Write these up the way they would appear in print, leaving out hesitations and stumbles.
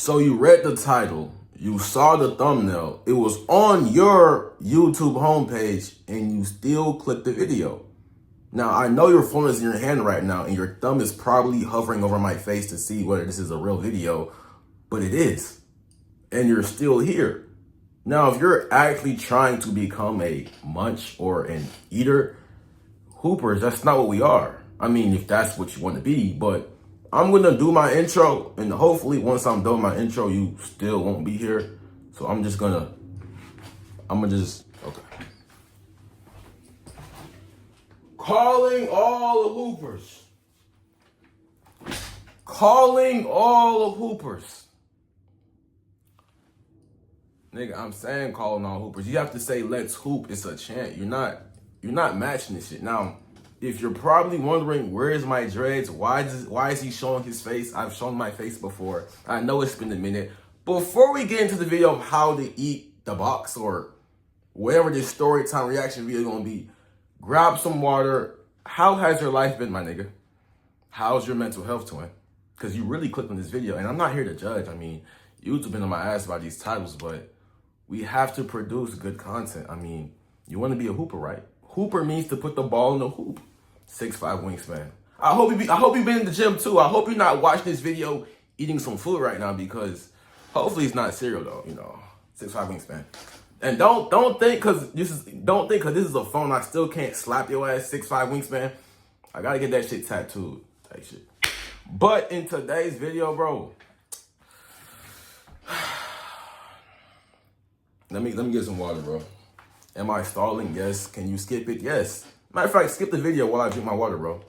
So you read the title, you saw the thumbnail, it was on your YouTube homepage, and you still clicked the video. Now, I know your phone is in your hand right now, and your thumb is probably hovering over my face to see whether this is a real video, but it is. And you're still here. Now, if you're actually trying to become a munch or an eater, hoopers, that's not what we are. I mean, if that's what you want to be, but I'm going to do my intro, and hopefully once I'm done my intro, you still won't be here. So I'm just, okay. Calling all the hoopers. Calling all the hoopers. Nigga, I'm saying calling all hoopers. You have to say let's hoop. It's a chant. You're not matching this shit. Now, if you're probably wondering where is my dreads, why is he showing his face? I've shown my face before. I know it's been a minute. Before we get into the video of how to eat the box or whatever this story time reaction video is gonna be, grab some water. How has your life been, my nigga? How's your mental health, twin? Because you really clicked on this video, and I'm not here to judge. I mean, YouTube been on my ass about these titles, but we have to produce good content. I mean, you want to be a hooper, right? Hooper means to put the ball in the hoop. 6'5" wingspan. I hope you've been in the gym too. I hope you're not watching this video eating some food right now, because hopefully it's not cereal though. 6'5" wingspan. And don't think because this is a phone, I still can't slap your ass. 6'5" wingspan. I gotta get that shit tattooed. Type shit. But in today's video, bro, let me get some water, bro. Am I stalling? Yes. Can you skip it? Yes. Matter of fact, skip the video while I drink my water, bro.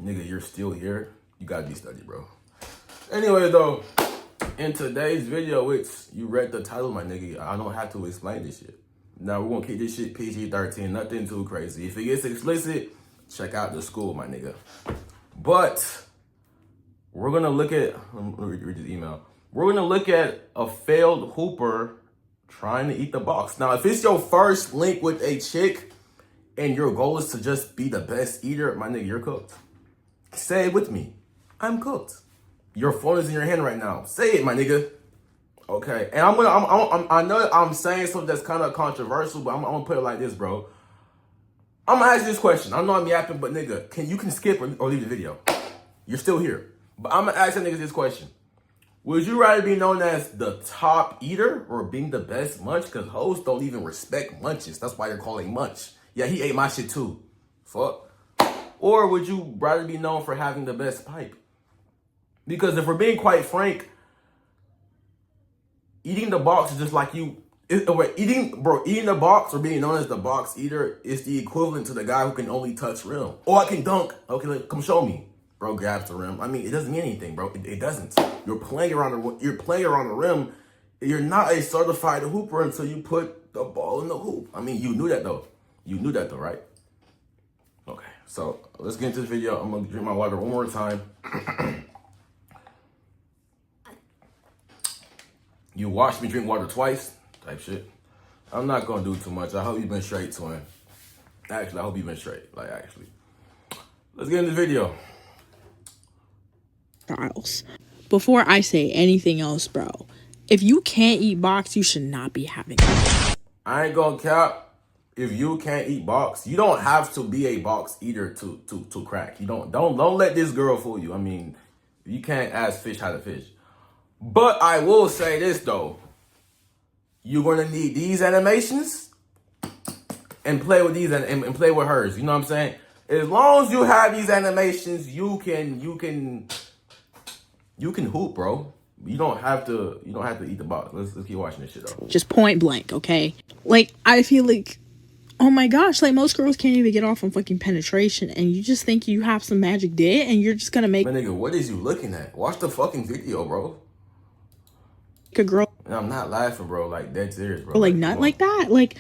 Nigga, you're still here? You gotta be studied, bro. Anyway, though, in today's video, you read the title, my nigga. I don't have to explain this shit. Now, we're gonna keep this shit PG-13, nothing too crazy. If it gets explicit, check out the school, my nigga. But we're gonna look at, let me read this email. We're gonna look at a failed hooper trying to eat the box. Now, if it's your first link with a chick and your goal is to just be the best eater, my nigga, you're cooked. Say it with me. I'm cooked. Your phone is in your hand right now. Say it, my nigga. Okay. And I know I'm saying something that's kind of controversial, but I'm gonna put it like this, bro. I'm gonna ask you this question. I know I'm yapping, but nigga, you can skip or leave the video. You're still here. But I'm gonna ask that niggas this question. Would you rather be known as the top eater or being the best munch? Because hoes don't even respect munches. That's why they're calling munch. Yeah, he ate my shit too. Fuck. Or would you rather be known for having the best pipe? Because if we're being quite frank, eating the box is just like eating the box or being known as the box eater is the equivalent to the guy who can only touch rim. Oh, I can dunk. Okay, come show me. Bro grabs the rim. I mean, it doesn't mean anything, bro. It doesn't. You're playing around the rim. You're not a certified hooper until you put the ball in the hoop. I mean, you knew that though. Right? Okay, so let's get into the video. I'm gonna drink my water one more time. You watched me drink water twice, type shit. I'm not gonna do too much. I hope you've been straight, twin. Actually, I hope you've been straight. Like, actually. Let's get into the video. Charles, before I say anything else, bro, if you can't eat box, you should not be having it. I ain't gonna cap. If you can't eat box, you don't have to be a box eater to crack. You don't let this girl fool you. I mean, you can't ask fish how to fish. But I will say this though. You're gonna need these animations and play with these and play with hers. You know what I'm saying? As long as you have these animations, you can hoop, bro. You don't have to eat the box. Let's keep watching this shit though. Just point blank, okay? Like, I feel like, oh my gosh, like most girls can't even get off on fucking penetration, and you just think you have some magic dick and you're just gonna make. My nigga, what is you looking at? Watch the fucking video, bro. A girl. And I'm not laughing, bro. Like, dead serious, bro. Like nut like that? Like,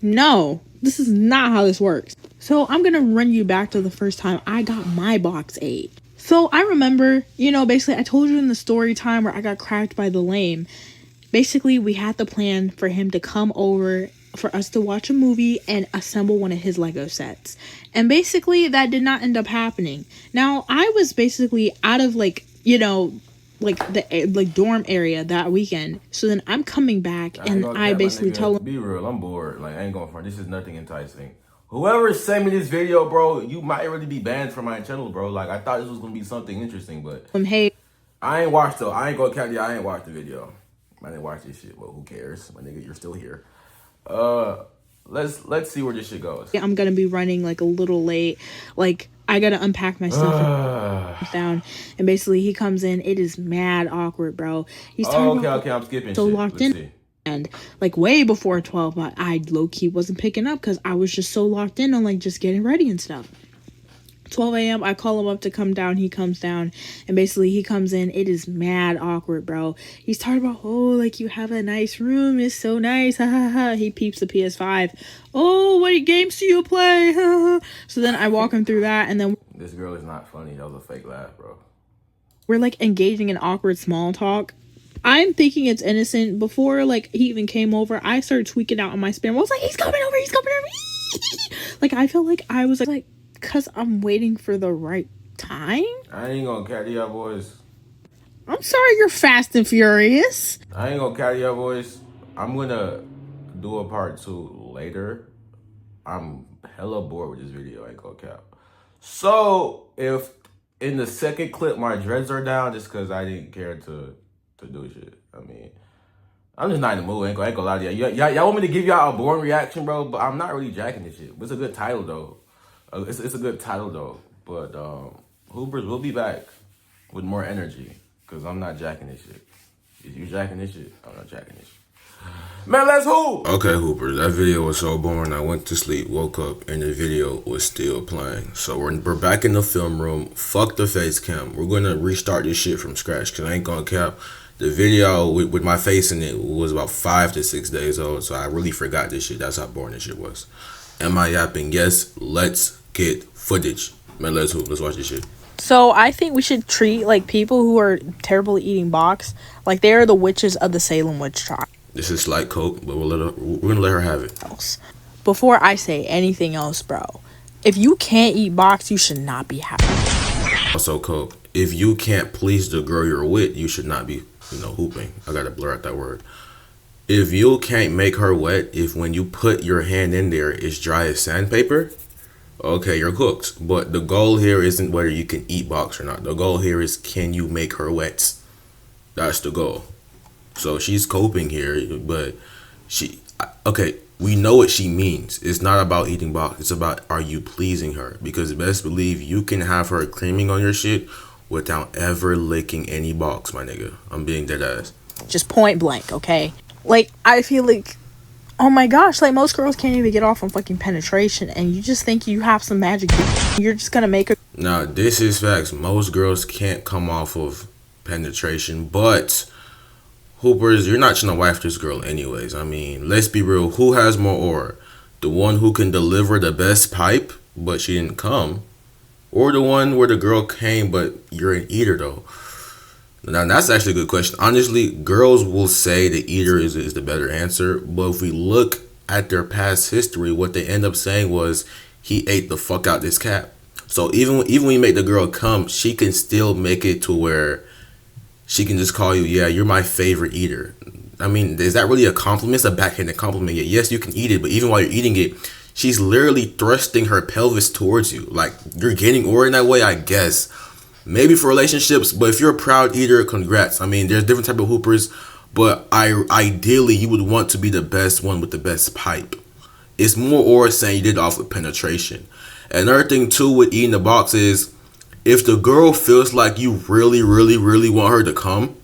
no, this is not how this works. So I'm gonna run you back to the first time I got my box ate. So I remember, basically I told you in the story time where I got cracked by the lame. Basically, we had the plan for him to come over for us to watch a movie and assemble one of his Lego sets. And basically that did not end up happening. Now, I was basically out of like, you know, like the like dorm area that weekend. So then I'm coming back and I basically told him, be real, I'm bored. Like, I ain't going for it. This is nothing enticing. Whoever sent me this video, bro, you might really be banned from my channel, bro. Like, I thought this was gonna be something interesting, but hey, I ain't watched though. I ain't gonna count you. I ain't watched the video. I didn't watch this shit. Well, who cares? My nigga, you're still here. Let's see where this shit goes. I'm gonna be running like a little late. Like, I gotta unpack my stuff down. And basically he comes in. It is mad awkward, bro. He's talking about, okay, I'm skipping so shit. locked Let's in. see. And like way before 12, but I low-key wasn't picking up because I was just so locked in on like just getting ready and stuff. 12 a.m. I call him up to come down. He comes down and basically he comes in. It is mad awkward, bro. He's talking about, oh, like you have a nice room. It's so nice. Ha ha ha. He peeps the PS5. Oh, what games do you play? So then I walk him through that, and then This girl is not funny. That was a fake laugh, bro. we're like engaging in awkward small talk. I'm thinking it's innocent. Before like he even came over, I started tweaking out on my spam. I was like, he's coming over. Like, I felt like I was like, because I'm waiting for the right time. I ain't gonna carry your voice. I'm sorry you're fast and furious. I ain't gonna carry your voice. I'm gonna do a part 2 later. I'm hella bored with this video. I ain't gonna cap. So if in the second clip my dreads are down, just because I didn't care to do shit. I mean, I'm just not in the mood. I ain't gonna lie to y'all want me to give y'all a boring reaction, bro? But I'm not really jacking this shit. But it's a good title though. It's a good title though. But Hoopers will be back with more energy because I'm not jacking this shit. Is you jacking this shit? I'm not jacking this shit. Man, let's hoop! Okay, Hoopers, that video was so boring. I went to sleep, woke up, and the video was still playing. So we're back in the film room. Fuck the face cam. We're gonna restart this shit from scratch because I ain't gonna cap. The video with my face in it was about 5 to 6 days old, so I really forgot this shit. That's how boring this shit was. Am I yapping? Yes, let's get footage. Man, let's hoop. Let's watch this shit. So I think we should treat like people who are terrible at eating box like they are the witches of the Salem witch trial. This is slight coke, but we're gonna let her have it. Before I say anything else, bro, if you can't eat box, you should not be happy. Also, coke. If you can't please the girl you're with, you should not be, hooping. I gotta blur out that word. If you can't make her wet, if when you put your hand in there, it's dry as sandpaper, okay, you're cooked. But the goal here isn't whether you can eat box or not. The goal here is, can you make her wet? That's the goal. So she's coping here, but we know what she means. It's not about eating box. It's about, are you pleasing her? Because best believe you can have her creaming on your shit without ever licking any box, my nigga. I'm being dead ass. Just point blank, okay? Like, I feel like, oh my gosh, like most girls can't even get off on fucking penetration, and you just think you have some magic. You're just gonna make her. Now, this is facts. Most girls can't come off of penetration, but Hoopers, you're not trying to wife this girl anyways. I mean, let's be real. Who has more aura? The one who can deliver the best pipe, but she didn't come? Or the one where the girl came, but you're an eater, though? Now, that's actually a good question. Honestly, girls will say the eater is the better answer. But if we look at their past history, what they end up saying was, he ate the fuck out this cat. So even when you make the girl come, she can still make it to where she can just call you, yeah, you're my favorite eater. I mean, is that really a compliment? It's a backhanded compliment. Yes, you can eat it, but even while you're eating it, she's literally thrusting her pelvis towards you. Like, you're getting aura in that way, I guess. Maybe for relationships, but if you're a proud eater, congrats. I mean, there's different type of hoopers, but ideally, you would want to be the best one with the best pipe. It's more aura saying you did it off with penetration. Another thing, too, with eating the box is, if the girl feels like you really, really, really want her to come,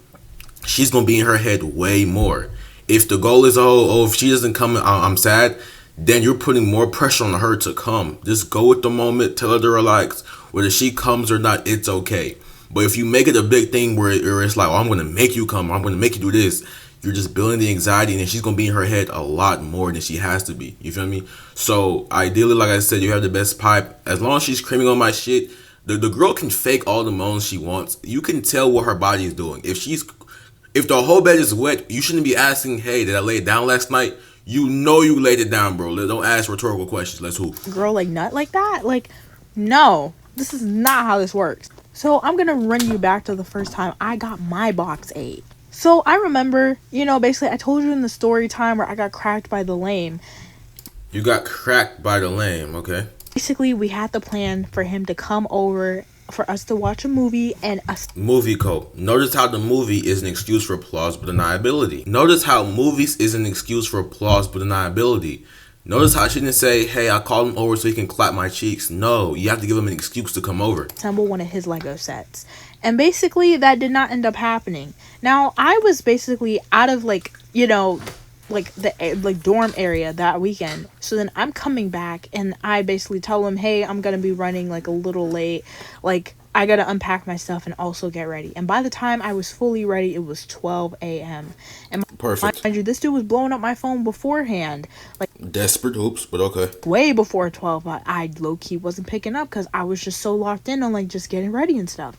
she's going to be in her head way more. If the goal is, if she doesn't come, I'm sad, then you're putting more pressure on her to come. Just go with the moment, tell her to relax. Whether she comes or not, it's okay. But if you make it a big thing where it's like, I'm going to make you come, I'm going to make you do this, you're just building the anxiety, and then she's going to be in her head a lot more than she has to be. You feel me? So ideally, like I said, you have the best pipe. As long as she's creaming on my shit, the girl can fake all the moans she wants. You can tell what her body is doing. If the whole bed is wet, you shouldn't be asking, hey, did I lay it down last night? You know you laid it down, bro. Don't ask rhetorical questions. Let's hoop. Girl like nut like that? Like, no, this is not how this works. So I'm gonna run you back to the first time I got my box 8. So I remember, basically I told you in the story time where I got cracked by the lame. You got cracked by the lame, okay? Basically, we had the plan for him to come over for us to watch a movie and us. Movie code. Notice how the movie is an excuse for plausible deniability. Notice how movies is an excuse for plausible deniability. Notice how she didn't say, hey, I called him over so he can clap my cheeks. No, you have to give him an excuse to come over. Assemble one of his Lego sets. And basically, that did not end up happening. Now, I was basically out of, the dorm area that weekend. So then I'm coming back and I basically tell him, hey, I'm gonna be running like a little late, like I gotta unpack my stuff and also get ready. And by the time I was fully ready, it was 12 a.m. and Perfect. mind you, this dude was blowing up my phone beforehand, like Desperate hoops, but okay. way before 12. But I low-key wasn't picking up because I was just so locked in on like just getting ready and stuff.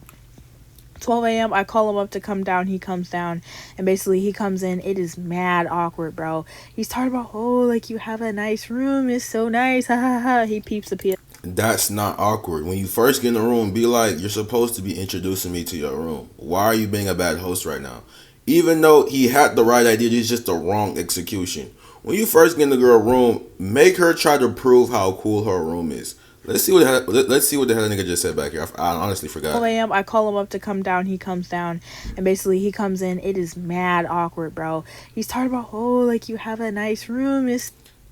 12 a.m. I call him up to come down. He comes down and basically he comes in. It is mad awkward, bro. He's talking about, oh, like you have a nice room. It's so nice. Ha ha ha. He peeps the PS. That's not awkward. When you first get in the room, be like, you're supposed to be introducing me to your room. Why are you being a bad host right now? Even though he had the right idea, it's just the wrong execution. When you first get in the girl room, make her try to prove how cool her room is. Let's see what the hell nigga just said back here. I honestly forgot. 12 a.m. I call him up to come down. He comes down and basically he comes in. It is mad awkward, bro. He's talking about, oh, like you have a nice room.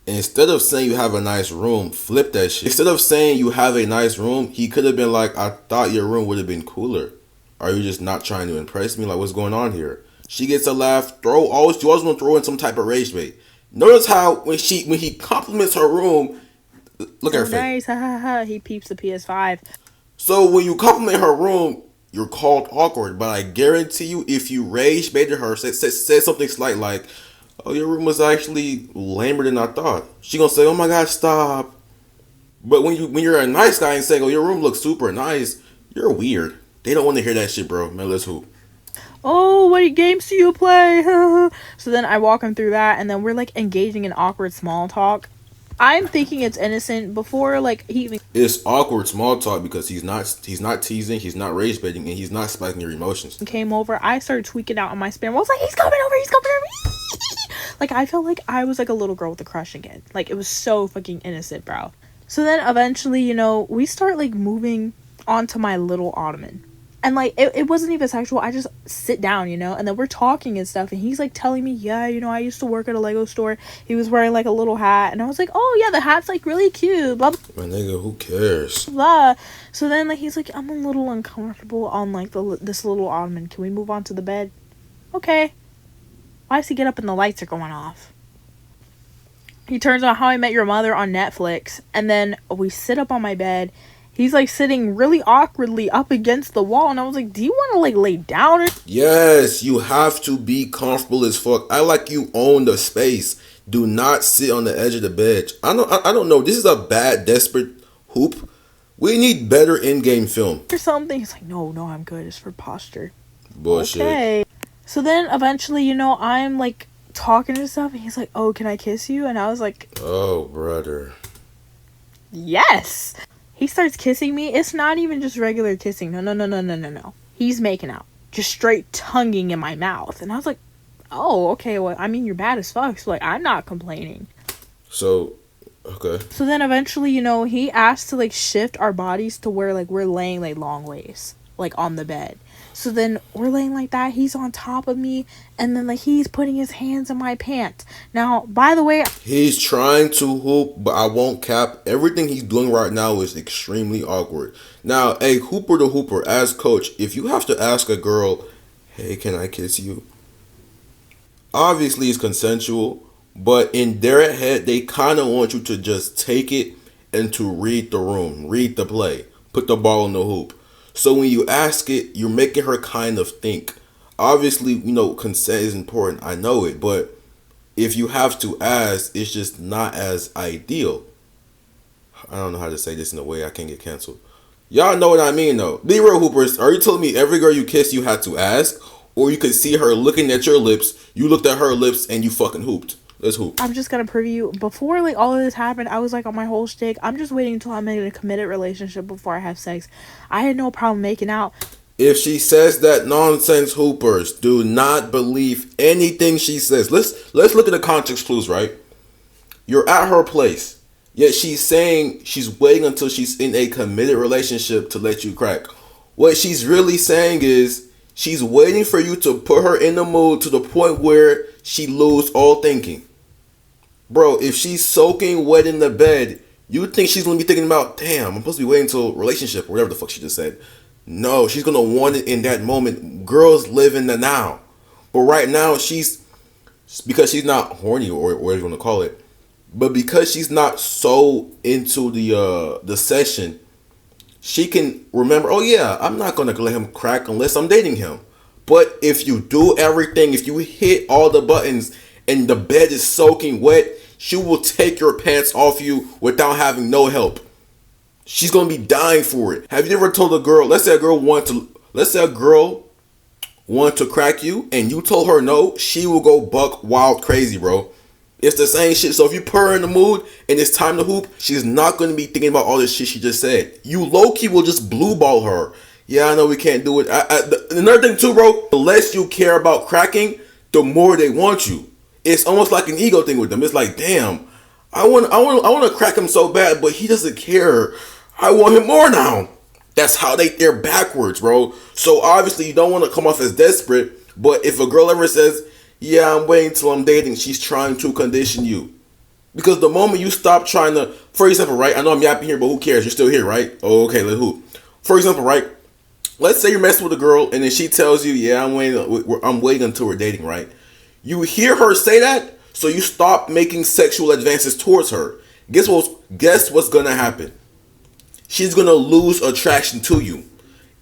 Instead of saying you have a nice room, flip that shit. Instead of saying you have a nice room, he could have been like, I thought your room would have been cooler. Are you just not trying to impress me? Like, what's going on here? She gets a laugh. She always want to throw in some type of rage bait. Notice how when he compliments her room, look at her face. Nice, ha ha ha. He peeps the PS5. So when you compliment her room, you're called awkward. But I guarantee you, if you rage baited her, say something slight like, oh, your room was actually lamer than I thought, she gonna say, oh my god, stop. But when you're a nice guy and say, oh, your room looks super nice, you're weird. They don't want to hear that shit, bro. Man, let's hoop. Oh, what games do you play? So then I walk him through that, and then we're like engaging in awkward small talk. I'm thinking it's innocent before like he even. It's awkward small talk because he's not teasing, he's not rage baiting, and he's not spiking your emotions. Came over, I started tweaking out on my spam. I was like, he's coming over. Like I felt like I was like a little girl with a crush again. Like it was so fucking innocent, bro. So then eventually, we start like moving onto my little ottoman. And, like, it wasn't even sexual. I just sit down, and then we're talking and stuff. And he's, like, telling me, yeah, I used to work at a Lego store. He was wearing, like, a little hat. And I was like, oh, yeah, the hat's, like, really cute. Blah, blah. My nigga, who cares? Blah. So then, like, he's like, I'm a little uncomfortable on, like, this little ottoman. Can we move on to the bed? Okay. Why does he get up and the lights are going off? He turns on How I Met Your Mother on Netflix. And then we sit up on my bed. He's, like, sitting really awkwardly up against the wall. And I was like, do you want to, like, lay down? Yes, you have to be comfortable as fuck. I like you own the space. Do not sit on the edge of the bed. I don't know. This is a bad, desperate hoop. We need better in-game film. Or something. He's like, no, I'm good. It's for posture. Bullshit. Okay. So then, eventually, I'm, like, talking and stuff. And he's like, oh, can I kiss you? And I was like, oh, brother. Yes. He starts kissing me. It's not even just regular kissing. No. He's making out. Just straight tonguing in my mouth. And I was like, oh, okay. Well, I mean, you're bad as fuck. So, like, I'm not complaining. So, okay. So then eventually, he asked to, like, shift our bodies to where, like, we're laying, like, long ways. Like, on the bed. So then we're laying like that. He's on top of me. And then, like, he's putting his hands in my pants. Now, by the way, he's trying to hoop, but I won't cap. Everything he's doing right now is extremely awkward. Now, a hooper to hooper, as coach, if you have to ask a girl, hey, can I kiss you? Obviously, it's consensual. But in their head, they kind of want you to just take it and to read the room, read the play, put the ball in the hoop. So when you ask it, you're making her kind of think. Obviously, consent is important. I know it. But if you have to ask, it's just not as ideal. I don't know how to say this in a way I can't get canceled. Y'all know what I mean, though. Be real, hoopers. Are you telling me every girl you kiss, you had to ask? Or you could see her looking at your lips, you looked at her lips, and you fucking hooped? Let's hoop. I'm just gonna preview. Before like all of this happened, I was like on my whole shtick. I'm just waiting until I'm in a committed relationship before I have sex. I had no problem making out. If she says that nonsense, hoopers, do not believe anything she says. Let's look at the context clues, right? You're at her place, yet she's saying she's waiting until she's in a committed relationship to let you crack. What she's really saying is she's waiting for you to put her in the mood to the point where she lose all thinking. Bro, if she's soaking wet in the bed, you think she's gonna be thinking about, damn, I'm supposed to be waiting until relationship or whatever the fuck she just said. No, she's gonna want it in that moment. Girls live in the now. But right now because she's not horny or whatever you wanna call it, but because she's not so into the session, she can remember, oh yeah, I'm not gonna let him crack unless I'm dating him. But if you do everything, if you hit all the buttons and the bed is soaking wet, she will take your pants off you without having no help. She's gonna be dying for it. Have you ever told a girl, let's say a girl wanted to crack you and you told her no, she will go buck wild crazy, bro. It's the same shit. So if you put her in the mood and it's time to hoop, she's not going to be thinking about all this shit she just said. You low-key will just blue ball her. Yeah, I know we can't do it. Another thing too, bro, the less you care about cracking, the more they want you. It's almost like an ego thing with them. It's like, damn, I want to crack him so bad, but he doesn't care. I want him more now. That's how they're backwards, bro. So obviously you don't want to come off as desperate, but if a girl ever says, yeah, I'm waiting till I'm dating, she's trying to condition you. Because the moment you stop trying to, for example, right? I know I'm yapping here, but who cares? You're still here, right? Oh, okay, let's hoop. For example, right? Let's say you're messing with a girl and then she tells you, yeah, I'm waiting until we're dating, right? You hear her say that, so you stop making sexual advances towards her. Guess what's gonna happen? She's gonna lose attraction to you.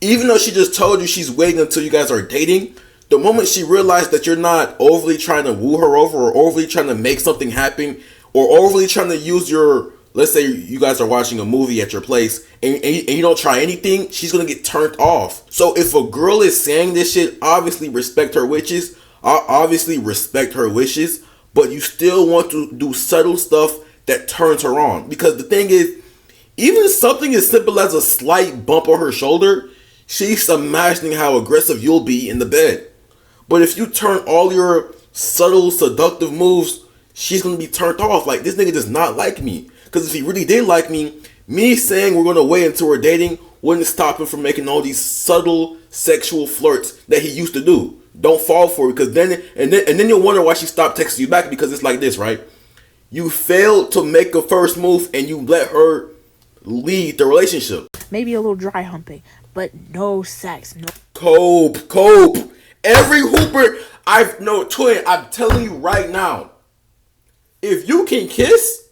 Even though she just told you she's waiting until you guys are dating, the moment she realized that you're not overly trying to woo her over or overly trying to make something happen or overly trying to use your, let's say you guys are watching a movie at your place and you don't try anything, she's going to get turned off. So if a girl is saying this shit, obviously respect her wishes, but you still want to do subtle stuff that turns her on. Because the thing is, even something as simple as a slight bump on her shoulder, she's imagining how aggressive you'll be in the bed. But if you turn all your subtle, seductive moves, she's going to be turned off. Like, this nigga does not like me. Because if he really did like me saying we're going to wait until we're dating wouldn't stop him from making all these subtle sexual flirts that he used to do. Don't fall for it. Because then you'll wonder why she stopped texting you back. Because it's like this, right? You failed to make a first move and you let her lead the relationship. Maybe a little dry humping, but no sex. No. Cope. Every hooper twin, I'm telling you right now, if you can kiss,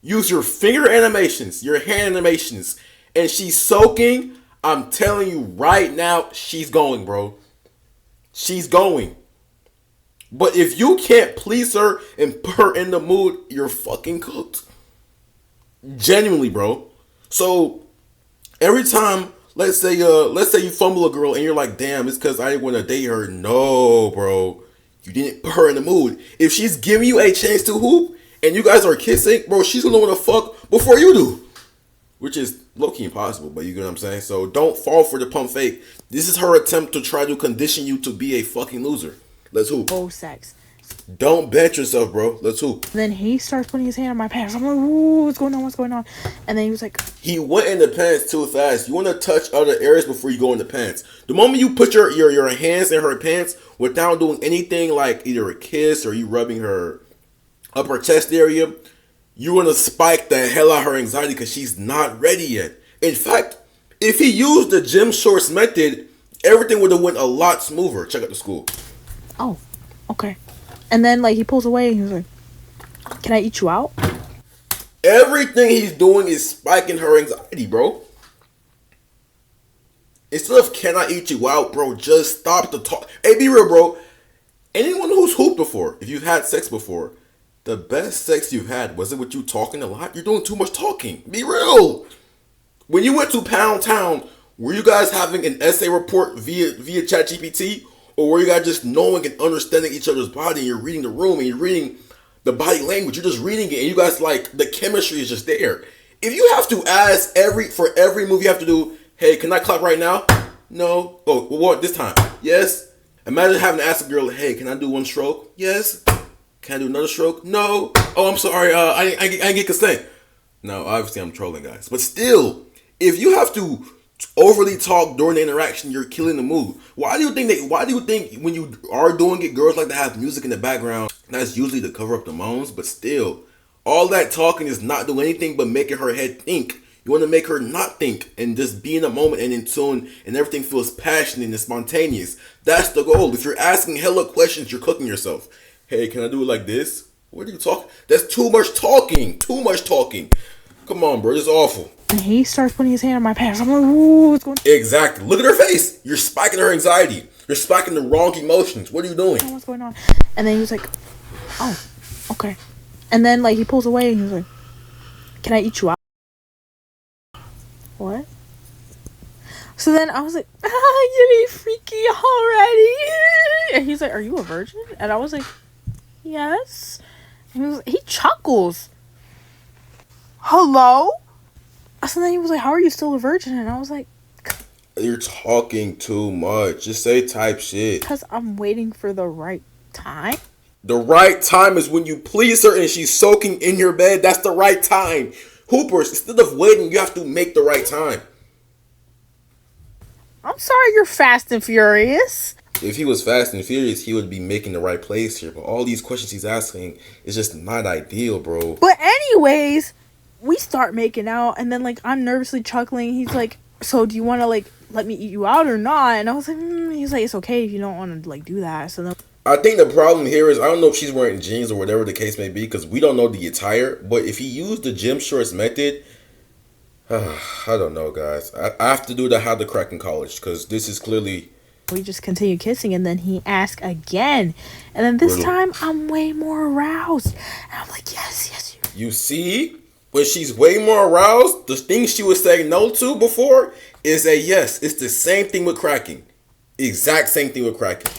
use your finger animations, your hand animations, and she's soaking, I'm telling you right now, she's going, bro. She's going. But if you can't please her and put her in the mood, you're fucking cooked. Genuinely, bro. So every time, let's say you fumble a girl and you're like, damn, it's because I didn't want to date her. No, bro. You didn't put her in the mood. If she's giving you a chance to hoop and you guys are kissing, bro, she's going to want to fuck before you do. Which is low-key impossible, but you get what I'm saying? So don't fall for the pump fake. This is her attempt to try to condition you to be a fucking loser. Let's hoop. Oh, sex. Don't bet yourself, bro. Let's hoop. Then he starts putting his hand on my pants. I'm like, ooh, what's going on? And then he was like... He went in the pants too fast. You want to touch other areas before you go in the pants. The moment you put your hands in her pants without doing anything like either a kiss or you rubbing her upper chest area, you're going to spike the hell out of her anxiety because she's not ready yet. In fact, if he used the gym shorts method, everything would have went a lot smoother. Check out the school. Oh, okay. And then, like, he pulls away and he's like, can I eat you out? Everything he's doing is spiking her anxiety, bro. Instead of can I eat you out, bro, just stop the talk. Hey, be real, bro. Anyone who's hooped before, if you've had sex before, the best sex you've had, was it with you talking a lot? You're doing too much talking. Be real. When you went to Pound Town, were you guys having an essay report via ChatGPT? Or were you guys just knowing and understanding each other's body and you're reading the room and you're reading the body language. You're just reading it, and you guys like the chemistry is just there. If you have to ask for every move you have to do, hey, can I clap right now? No. Oh, what this time? Yes. Imagine having to ask a girl, hey, can I do one stroke? Yes. Can I do another stroke? No. Oh, I'm sorry. I didn't get consent. No, obviously I'm trolling, guys. But still, if you have to overly talk during the interaction, you're killing the mood. Why do you think when you are doing it, girls like to have music in the background? That's usually to cover up the moans, but still, all that talking is not doing anything but making her head think. You want to make her not think and just be in the moment and in tune, and everything feels passionate and spontaneous. That's the goal. If you're asking hella questions, you're cooking yourself. Hey, can I do it like this? What are you talking? That's too much talking. Too much talking. Come on, bro. This is awful. And he starts putting his hand on my pants. I'm like, ooh, what's going on? Exactly. Look at her face. You're spiking her anxiety. You're spiking the wrong emotions. What are you doing? What's going on? And then he was like, oh, okay. And then like he pulls away and he was like, can I eat you out? What? So then I was like, you be freaky already. And he's like, are you a virgin? And I was like, yes. And he chuckles. Hello? So then he was like, how are you still a virgin? And I was like, you're talking too much. Just say type shit. Because I'm waiting for the right time. The right time is when you please her and she's soaking in your bed. That's the right time. Hoopers, instead of waiting, you have to make the right time. I'm sorry you're fast and furious. If he was fast and furious, he would be making the right place here. But all these questions he's asking is just not ideal, bro. But anyways, we start making out, and then like I'm nervously chuckling. He's like, so do you want to like let me eat you out or not? And I was like, he's like, it's okay if you don't want to like do that. So then I think the problem here is I don't know if she's wearing jeans or whatever the case may be, because we don't know the attire. But if he used the gym shorts method, I don't know, guys. I have to do the how to crack in college, because this is clearly. We just continue kissing, and then he asked again, and then this time I'm way more aroused, and I'm like, yes. You see, when she's way more aroused, the things she was saying no to before is a yes. It's the same thing with cracking, exact same thing with cracking.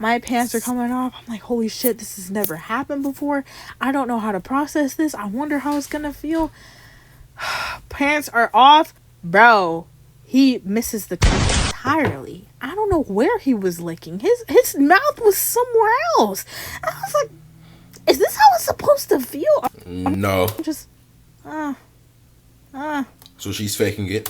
My pants are coming off. I'm like, holy shit, this has never happened before. I don't know how to process this. I wonder how it's gonna feel. Pants are off, bro. He misses the crack entirely. I don't know where he was licking. His mouth was somewhere else. I was like, is this how it's supposed to feel? No. I'm just, So she's faking it.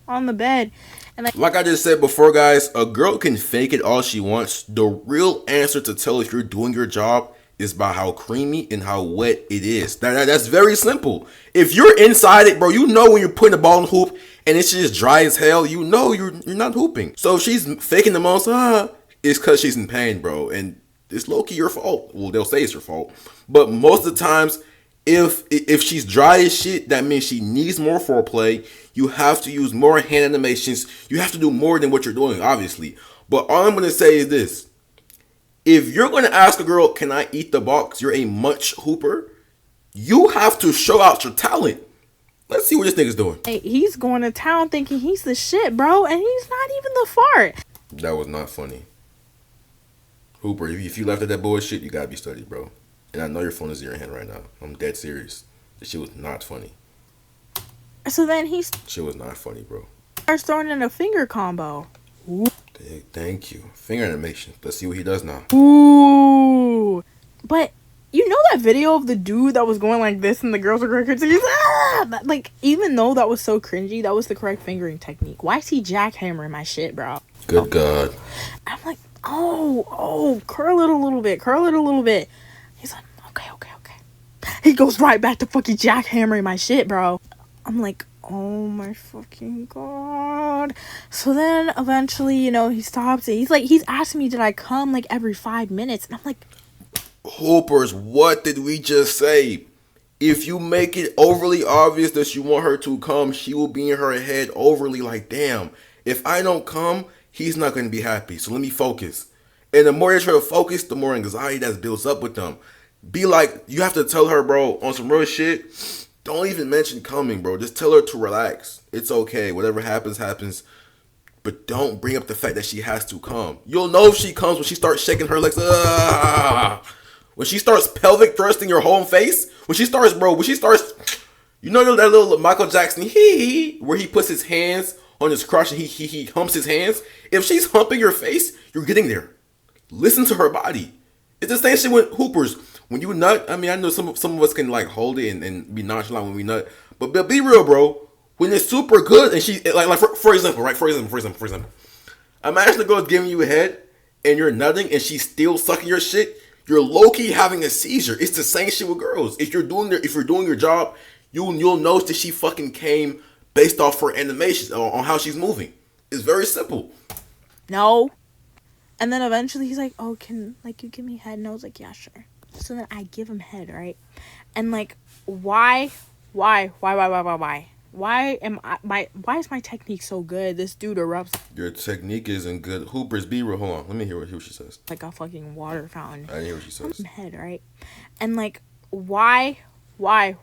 On the bed. And like I just said before, guys, a girl can fake it all she wants. The real answer to tell if you're doing your job is by how creamy and how wet it is. That's very simple. If you're inside it, bro, you know when you're putting the ball in the hoop and it's just dry as hell, you know you're not hooping. So if she's faking the most, it's because she's in pain, bro. And it's low-key your fault. Well, they'll say it's your fault. But most of the times, if she's dry as shit, that means she needs more foreplay. You have to use more hand animations. You have to do more than what you're doing, obviously. But all I'm going to say is this. If you're going to ask a girl, can I eat the box? You're a much hooper. You have to show out your talent. Let's see what this nigga's doing. hey, he's going to town thinking he's the shit, bro. And he's not even the fart. That was not funny. Hooper, if you left at that bullshit, you got to be studied, bro. And I know your phone is in your hand right now. I'm dead serious. This shit was not funny. So then he Shit was not funny, bro. starts throwing in a finger combo. Thank you. Finger animation. Let's see what he does now. Ooh. But you know that video of the dude that was going like this and the girls were going crazy? Like, even though that was so cringy, that was the correct fingering technique. Why is he jackhammering my shit, bro? Good God. I'm like, oh, curl it a little bit. He's like, okay. He goes right back to fucking jackhammering my shit, bro. I'm like, oh my fucking God. So then eventually, he stops and he's asking me, did I come like every 5 minutes? And I'm like, Hoopers, what did we just say? If you make it overly obvious that you want her to come, she will be in her head overly like, damn, if I don't come, he's not going to be happy. So let me focus. And the more you try to focus, the more anxiety that builds up with them. Be like, you have to tell her, bro, on some real shit, don't even mention coming, bro. Just tell her to relax. It's okay. Whatever happens, happens. But don't bring up the fact that she has to come. You'll know if she comes when she starts shaking her legs. When she starts pelvic thrusting your whole face, when she starts, you know that little Michael Jackson where he puts his hands on his crotch and he humps his hands. If she's humping your face, you're getting there. Listen to her body. It's the same shit with hoopers. When you nut, I mean, I know some of us can like hold it and be nonchalant when we nut, but be real, bro. When it's super good and she like for example, right? For example, imagine the girl's giving you a head and you're nutting and she's still sucking your shit. You're low key having a seizure. It's the same shit with girls. If you're doing your job, you'll notice that she fucking came based off her animation on how she's moving. It's very simple. No. And then eventually he's like, oh, can, like, you give me head? And I was like, yeah, sure. So then I give him head, right? And, like, why? Why is my technique so good? This dude erupts. Your technique isn't good. Hoopers, be real. Hold on. Let me hear what she says. Like a fucking water fountain. I didn't hear what she says. Head, right? And, like, why is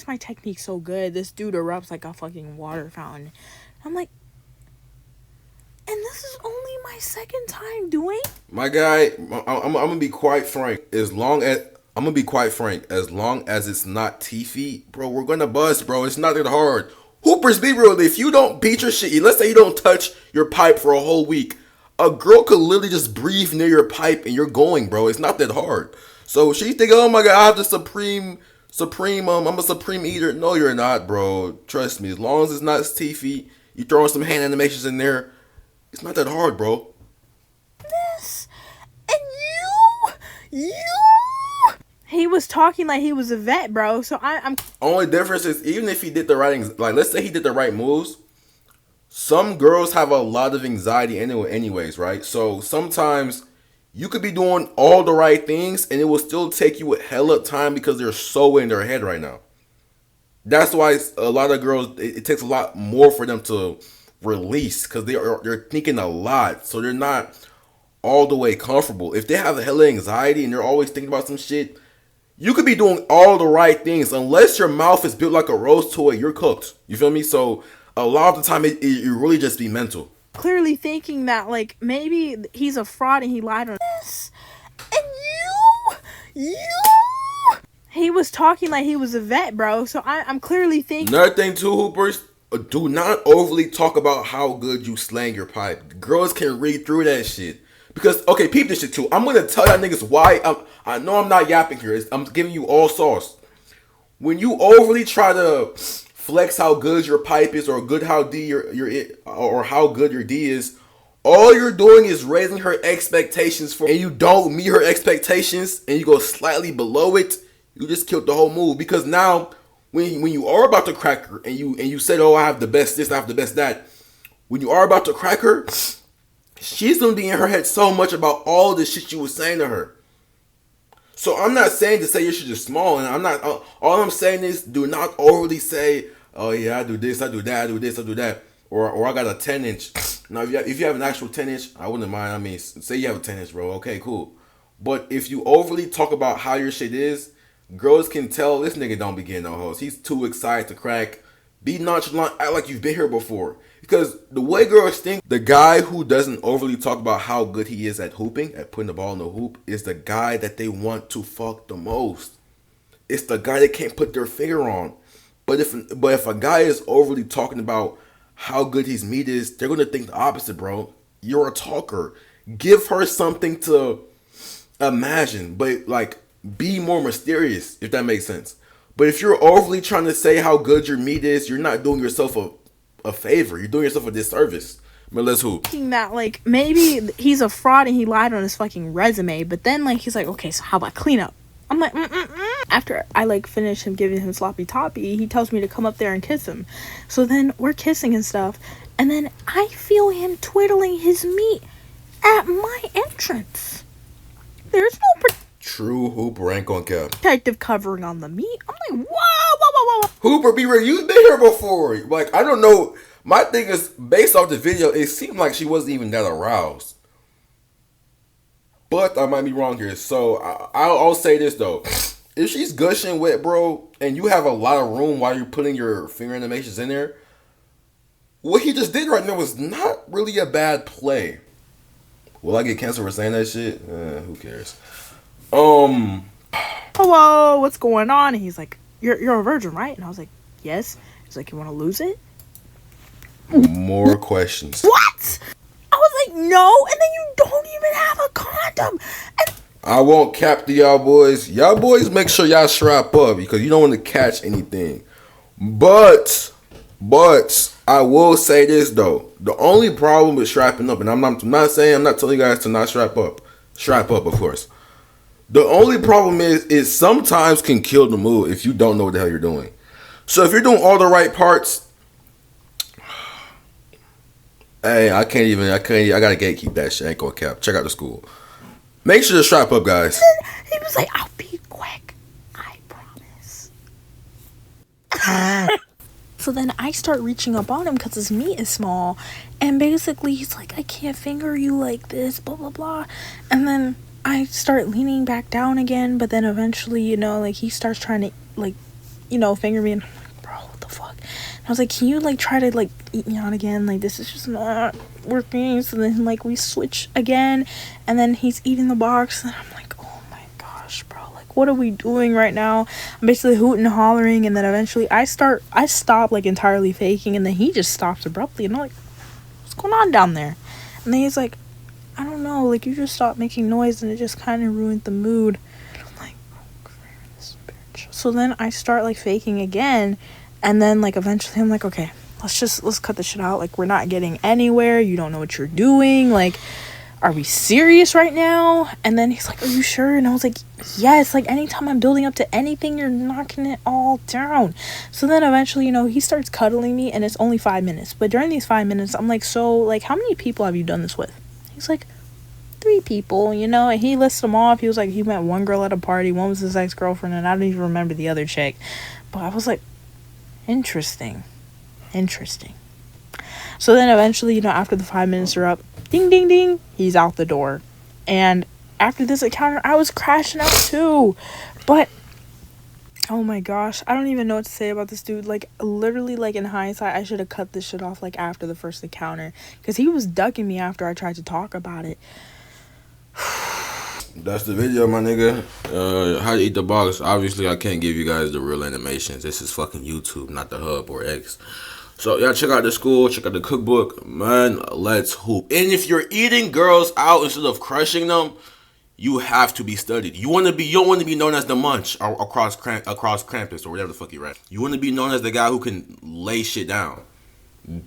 my technique so good? This dude erupts like a fucking water fountain. I'm like, and this is only my second time doing. My guy, I'm gonna be quite frank. As long as it's not T-feet, bro, we're gonna bust, bro. It's not that hard. Hoopers, be real. If you don't beat your shit, let's say you don't touch your pipe for a whole week, a girl could literally just breathe near your pipe and you're going, bro. It's not that hard. So she's thinking, oh my god, I have the supreme, I'm a supreme eater. No, you're not, bro. Trust me. As long as it's not T-feet, you throwing some hand animations in there, it's not that hard, bro. This and you. He was talking like he was a vet, bro. So I'm. Only difference is even if he did the right, like let's say he did the right moves. Some girls have a lot of anxiety anyways, right? So sometimes you could be doing all the right things and it will still take you a hella time because they're so in their head right now. That's why a lot of girls, it takes a lot more for them to release because they're thinking a lot, so they're not all the way comfortable. If they have a hella anxiety and they're always thinking about some shit, you could be doing all the right things. Unless your mouth is built like a rose toy, you're cooked. You feel me? So a lot of the time it really just be mental. Clearly thinking that like maybe he's a fraud and he lied on this and you. He was talking like he was a vet, bro. So I'm clearly thinking. Another thing too, hoopers. Do not overly talk about how good you slang your pipe. Girls can read through that shit. Because, okay, peep this shit too. I'm going to tell y'all niggas why. I know I'm not yapping here. I'm giving you all sauce. When you overly try to flex how good your pipe is or good how D or how good your D is, all you're doing is raising her expectations and you don't meet her expectations and you go slightly below it, you just killed the whole move. Because now when you are about to crack her and you said, oh, I have the best this, I have the best that. When you are about to crack her, she's gonna be in her head so much about all the shit you was saying to her. So I'm not saying to say your shit is small, and I'm not. All I'm saying is do not overly say, oh yeah, I do this, I do that, I do this, I do that, or I got a 10-inch. Now if you have an actual 10-inch, I wouldn't mind. I mean, say you have a 10-inch, bro. Okay, cool. But if you overly talk about how your shit is, girls can tell this nigga don't be getting no hoes. He's too excited to crack. Be nonchalant, act like you've been here before. Because the way girls think, the guy who doesn't overly talk about how good he is at hooping, at putting the ball in the hoop, is the guy that they want to fuck the most. It's the guy they can't put their finger on. But if a guy is overly talking about how good his meat is, they're going to think the opposite, bro. You're a talker. Give her something to imagine, but like be more mysterious, if that makes sense. But if you're overly trying to say how good your meat is, you're not doing yourself a favor. You're doing yourself a disservice. But let's hoop. Thinking that like maybe he's a fraud and he lied on his fucking resume, but then like he's like, okay, so how about cleanup? I'm like, After I like finish him giving him sloppy toppy, he tells me to come up there and kiss him. So then we're kissing and stuff, and then I feel him twiddling his meat at my entrance. There's no true Hooper ain't gonna care. Protective covering on the meat. I'm like, whoa. Hooper, be real. You've been here before. Like, I don't know. My thing is, based off the video, it seemed like she wasn't even that aroused. But I might be wrong here. So I'll say this though. If she's gushing wet, bro, and you have a lot of room while you're putting your finger animations in there, what he just did right now was not really a bad play. Will I get canceled for saying that shit? Who cares? Hello, what's going on? And he's like, you're a virgin, right? And I was like, yes. He's like, you want to lose it? More questions. What? I was like, no. And then you don't even have a condom. And I won't cap to y'all boys. Y'all boys make sure y'all strap up because you don't want to catch anything. But I will say this though. The only problem with strapping up, and I'm not telling you guys to not strap up. Strap up, of course. The only problem is sometimes can kill the mood if you don't know what the hell you're doing. So if you're doing all the right parts, hey, I gotta gatekeep that shit. I ain't gonna cap. Check out the school. Make sure to strap up, guys. he was like, I'll be quick. I promise. So then I start reaching up on him because his meat is small. And basically he's like, I can't finger you like this, blah, blah, blah. And then I start leaning back down again. But then eventually, you know, like he starts trying to, like, you know, finger me. And I'm like, bro, what the fuck? And I was like, can you, like, try to, like, eat me out again? Like, this is just not working. So then, like, we switch again. And then he's eating the box. And I'm like, oh my gosh, bro. Like, what are we doing right now? I'm basically hooting and hollering. And then eventually I stop, like, entirely faking. And then he just stops abruptly. And I'm like, what's going on down there? And then he's like, I don't know. Like, you just stopped making noise. And it just kind of ruined the mood. And I'm like, oh, this bitch. So then I start, like, faking again. And then, like, eventually I'm like, okay, let's cut this shit out. Like, we're not getting anywhere. You don't know what you're doing. Like, are we serious right now? And then he's like, are you sure? And I was like, yes. Like, anytime I'm building up to anything, you're knocking it all down. So then eventually, you know, he starts cuddling me, and it's only 5 minutes. But during these 5 minutes, I'm like, so, like, how many people have you done this with? He's like, 3 people, you know? And he lists them off. He was like, he met one girl at a party. One was his ex-girlfriend, and I don't even remember the other chick. But I was like, Interesting. So then eventually, you know, after the 5 minutes are up, ding, ding, ding, he's out the door. And after this encounter, I was crashing out too. But, oh my gosh, I don't even know what to say about this dude. Like, literally, like, in hindsight, I should have cut this shit off, like, after the first encounter. Because he was ducking me after I tried to talk about it. That's the video, my nigga. How to eat the box. Obviously, I can't give you guys the real animations. This is fucking YouTube, not the Hub or X. So, yeah, check out the school. Check out the cookbook. Man, let's hoop. And if you're eating girls out instead of crushing them, you have to be studied. You don't want to be known as the munch across campus or whatever the fuck you're at. You want to be known as the guy who can lay shit down.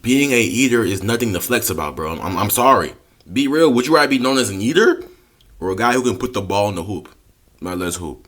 Being a eater is nothing to flex about, bro. I'm sorry. Be real. Would you rather be known as an eater or a guy who can put the ball in the hoop? Man, let's hoop.